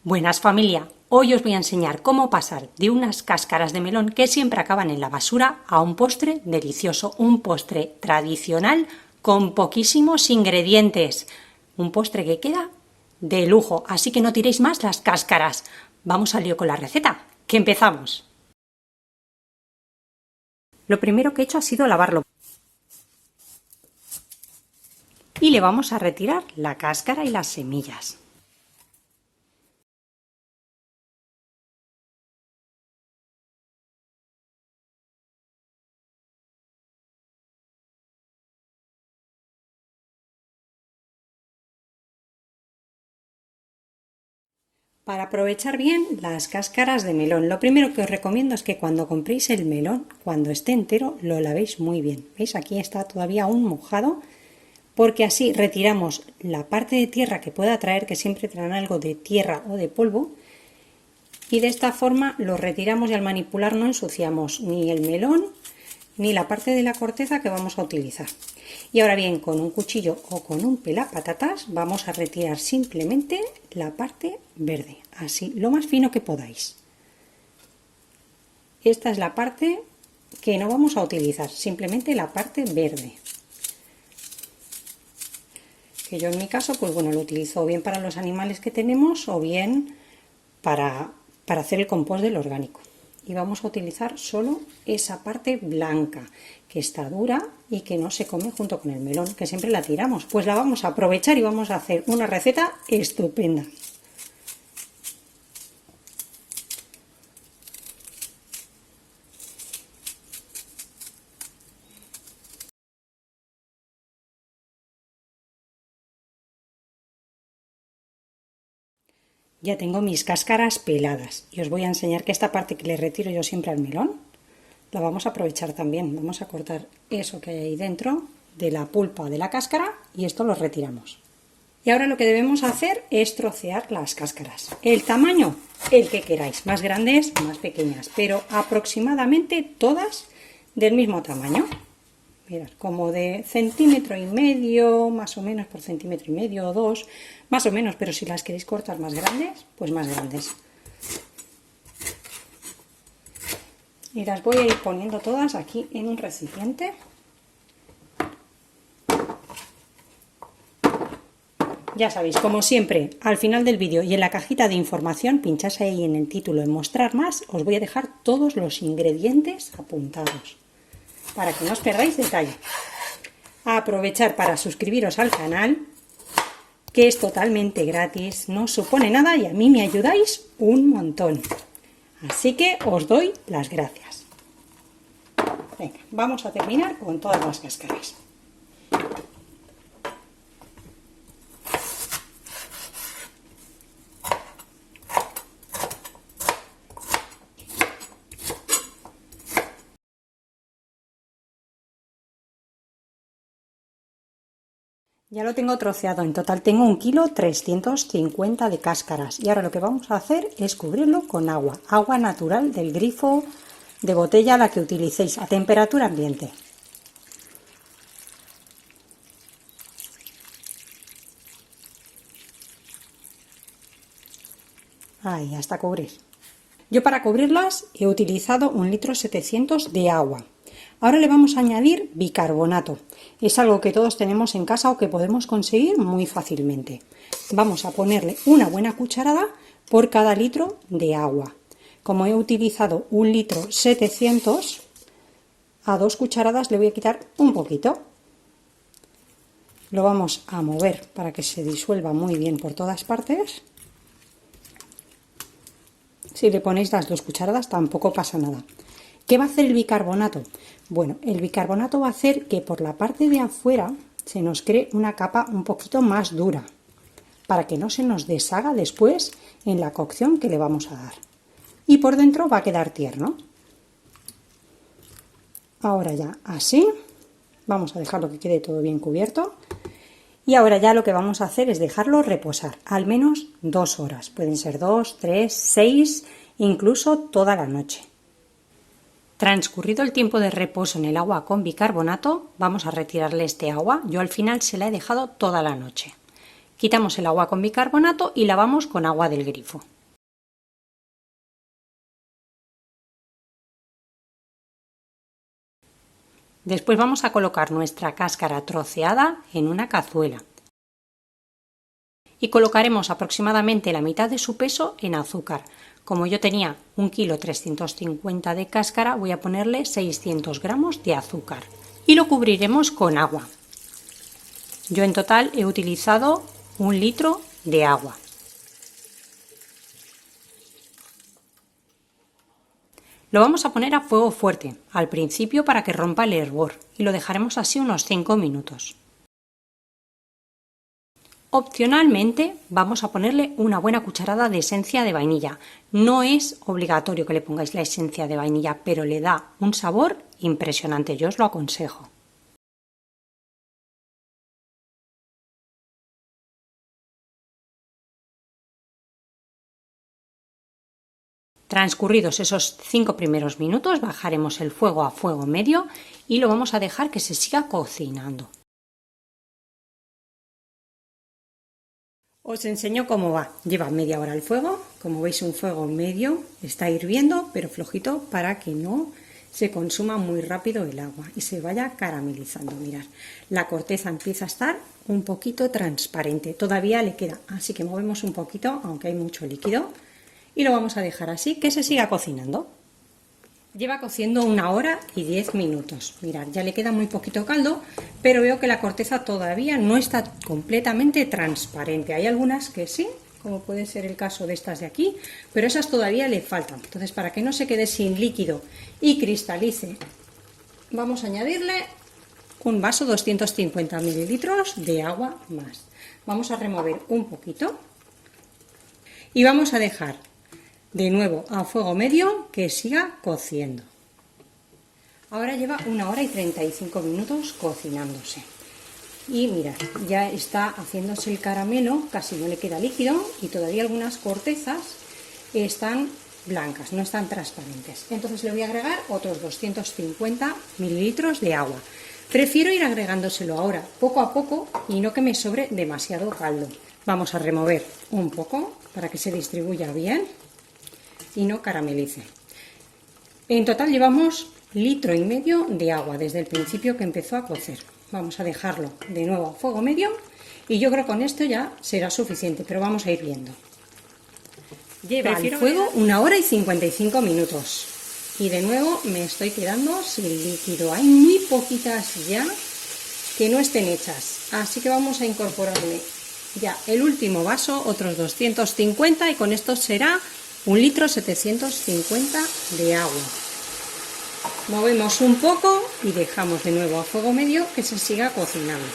Buenas familia, hoy os voy a enseñar cómo pasar de unas cáscaras de melón que siempre acaban en la basura a un postre delicioso, un postre tradicional con poquísimos ingredientes, un postre que queda de lujo, así que no tiréis más las cáscaras. Vamos al lío con la receta, que empezamos. Lo primero que he hecho ha sido lavarlo y le vamos a retirar la cáscara y las semillas. Para aprovechar bien las cáscaras de melón, lo primero que os recomiendo es que cuando compréis el melón, cuando esté entero, lo lavéis muy bien. ¿Veis? Aquí está todavía aún mojado, porque así retiramos la parte de tierra que pueda traer, que siempre traen algo de tierra o de polvo, y de esta forma lo retiramos y al manipular no ensuciamos ni el melón ni la parte de la corteza que vamos a utilizar. Y ahora bien, con un cuchillo o con un pelapatatas vamos a retirar simplemente la parte verde, así, lo más fino que podáis. Esta es la parte que no vamos a utilizar, simplemente la parte verde. Que yo en mi caso, pues bueno, lo utilizo bien para los animales que tenemos o bien para hacer el compost del orgánico. Y vamos a utilizar solo esa parte blanca, que está dura y que no se come junto con el melón, que siempre la tiramos. Pues la vamos a aprovechar y vamos a hacer una receta estupenda. Ya tengo mis cáscaras peladas y os voy a enseñar que esta parte que le retiro yo siempre al melón la vamos a aprovechar también. Vamos a cortar eso que hay ahí dentro de la pulpa de la cáscara y esto lo retiramos. Y ahora lo que debemos hacer es trocear las cáscaras. El tamaño, el que queráis, más grandes, más pequeñas, pero aproximadamente todas del mismo tamaño. Mirad, como de 1,5 cm, más o menos por 1,5 cm o 2, más o menos, pero si las queréis cortar más grandes, pues más grandes. Y las voy a ir poniendo todas aquí en un recipiente. Ya sabéis, como siempre, al final del vídeo y en la cajita de información, pincháis ahí en el título en mostrar más, os voy a dejar todos los ingredientes apuntados, para que no os perdáis detalle. A aprovechar para suscribiros al canal, que es totalmente gratis, no os supone nada y a mí me ayudáis un montón. Así que os doy las gracias. Venga, vamos a terminar con todas las cáscaras. Ya lo tengo troceado, en total tengo 1,350 kg de cáscaras y ahora lo que vamos a hacer es cubrirlo con agua, agua natural del grifo, de botella, la que utilicéis, a temperatura ambiente. Ahí, hasta cubrir. Yo para cubrirlas he utilizado 1,700 litros de agua. Ahora le vamos a añadir bicarbonato. Es algo que todos tenemos en casa o que podemos conseguir muy fácilmente. Vamos a ponerle una buena cucharada por cada litro de agua. Como he utilizado 1,700 litros, a 2 cucharadas le voy a quitar un poquito. Lo vamos a mover para que se disuelva muy bien por todas partes. Si le ponéis las 2 cucharadas tampoco pasa nada. ¿Qué va a hacer el bicarbonato? Bueno, el bicarbonato va a hacer que por la parte de afuera se nos cree una capa un poquito más dura, para que no se nos deshaga después en la cocción que le vamos a dar. Y por dentro va a quedar tierno. Ahora ya así, vamos a dejarlo que quede todo bien cubierto. Y ahora ya lo que vamos a hacer es dejarlo reposar, al menos 2 horas. Pueden ser 2, 3, 6, incluso toda la noche. Transcurrido el tiempo de reposo en el agua con bicarbonato, vamos a retirarle este agua. Yo al final se la he dejado toda la noche. Quitamos el agua con bicarbonato y lavamos con agua del grifo. Después vamos a colocar nuestra cáscara troceada en una cazuela y colocaremos aproximadamente la mitad de su peso en azúcar. Como yo tenía 1,350 kg de cáscara, voy a ponerle 600 gramos de azúcar y lo cubriremos con agua. Yo en total he utilizado 1 litro de agua. Lo vamos a poner a fuego fuerte al principio para que rompa el hervor y lo dejaremos así unos 5 minutos. Opcionalmente vamos a ponerle una buena cucharada de esencia de vainilla. No es obligatorio que le pongáis la esencia de vainilla, pero le da un sabor impresionante, yo os lo aconsejo. Transcurridos esos 5 primeros minutos, bajaremos el fuego a fuego medio y lo vamos a dejar que se siga cocinando. Os enseño cómo va. Lleva media hora el fuego, como veis un fuego medio, está hirviendo pero flojito para que no se consuma muy rápido el agua y se vaya caramelizando. Mirad, la corteza empieza a estar un poquito transparente, todavía le queda, así que movemos un poquito, aunque hay mucho líquido, y lo vamos a dejar así, que se siga cocinando. Lleva cociendo 1 hora y 10 minutos. Mirad, ya le queda muy poquito caldo, pero veo que la corteza todavía no está completamente transparente. Hay algunas que sí, como puede ser el caso de estas de aquí, pero esas todavía le faltan. Entonces, para que no se quede sin líquido y cristalice, vamos a añadirle un vaso 250 mililitros de agua más. Vamos a remover un poquito y vamos a dejar de nuevo a fuego medio que siga cociendo. Ahora lleva 1 hora y 35 minutos cocinándose. Y mirad, ya está haciéndose el caramelo, casi no le queda líquido y todavía algunas cortezas están blancas, no están transparentes. Entonces le voy a agregar otros 250 mililitros de agua. Prefiero ir agregándoselo ahora, poco a poco, y no que me sobre demasiado caldo. Vamos a remover un poco para que se distribuya bien y no caramelice. En total llevamos 1,5 litros de agua desde el principio que empezó a cocer. Vamos a dejarlo de nuevo a fuego medio y yo creo que con esto ya será suficiente, pero vamos a ir viendo. Lleva al fuego 1 hora y 55 minutos y de nuevo me estoy quedando sin líquido. Hay muy poquitas ya que no estén hechas, así que vamos a incorporarle ya el último vaso, otros 250, y con esto será 1,750 litros de agua. Movemos un poco y dejamos de nuevo a fuego medio que se siga cocinando.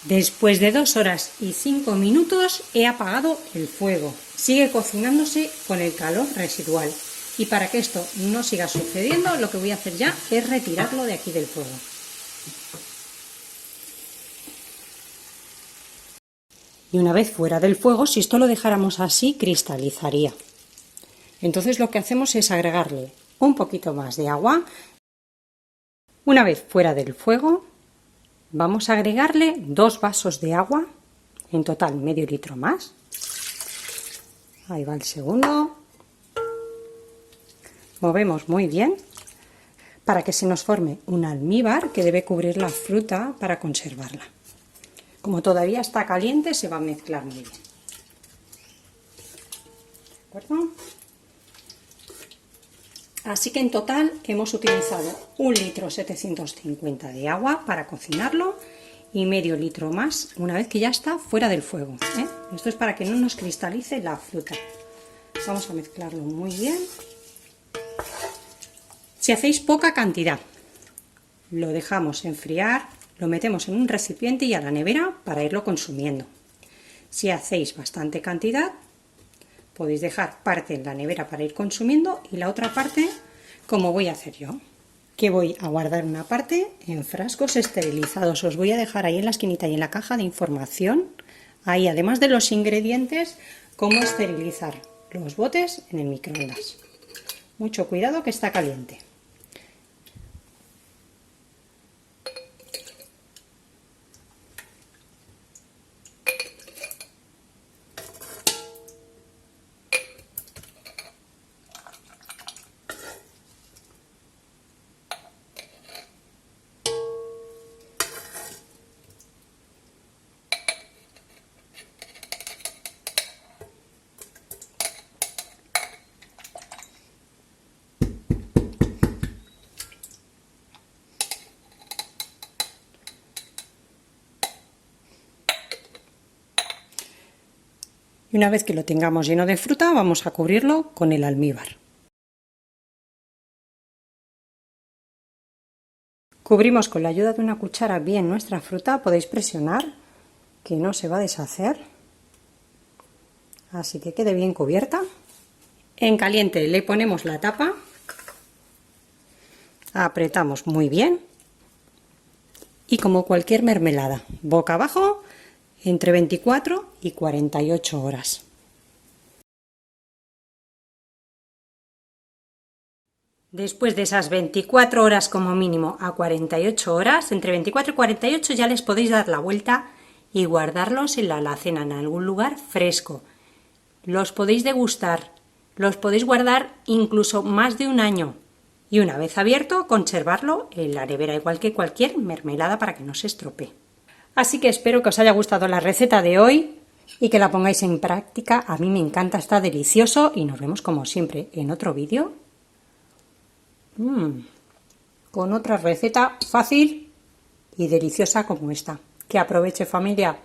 Después de 2 horas y 5 minutos he apagado el fuego. Sigue cocinándose con el calor residual. Y para que esto no siga sucediendo, lo que voy a hacer ya es retirarlo de aquí del fuego. Y una vez fuera del fuego, si esto lo dejáramos así, cristalizaría. Entonces lo que hacemos es agregarle un poquito más de agua. Una vez fuera del fuego, vamos a agregarle 2 vasos de agua, en total medio litro más. Ahí va el segundo. Movemos muy bien para que se nos forme un almíbar que debe cubrir la fruta para conservarla. Como todavía está caliente, se va a mezclar muy bien. ¿De acuerdo? Así que en total hemos utilizado 1,750 litros de agua para cocinarlo y medio litro más una vez que ya está fuera del fuego, ¿eh? Esto es para que no nos cristalice la fruta. Vamos a mezclarlo muy bien. Si hacéis poca cantidad, lo dejamos enfriar, lo metemos en un recipiente y a la nevera para irlo consumiendo. Si hacéis bastante cantidad, podéis dejar parte en la nevera para ir consumiendo y la otra parte, como voy a hacer yo, que voy a guardar una parte en frascos esterilizados. Os voy a dejar ahí en la esquinita y en la caja de información, ahí además de los ingredientes, cómo esterilizar los botes en el microondas. Mucho cuidado que está caliente. Y una vez que lo tengamos lleno de fruta, vamos a cubrirlo con el almíbar. Cubrimos con la ayuda de una cuchara bien nuestra fruta, podéis presionar que no se va a deshacer, así que quede bien cubierta. En caliente le ponemos la tapa, apretamos muy bien y como cualquier mermelada, boca abajo entre 24 y 48 horas. Después de esas 24 horas como mínimo a 48 horas, entre 24 y 48 ya les podéis dar la vuelta y guardarlos en la alacena, en algún lugar fresco. Los podéis degustar, los podéis guardar incluso más de un año y una vez abierto conservarlo en la nevera, igual que cualquier mermelada para que no se estropee. Así que espero que os haya gustado la receta de hoy y que la pongáis en práctica. A mí me encanta, está delicioso y nos vemos como siempre en otro vídeo. Con otra receta fácil y deliciosa como esta. Que aproveche, familia.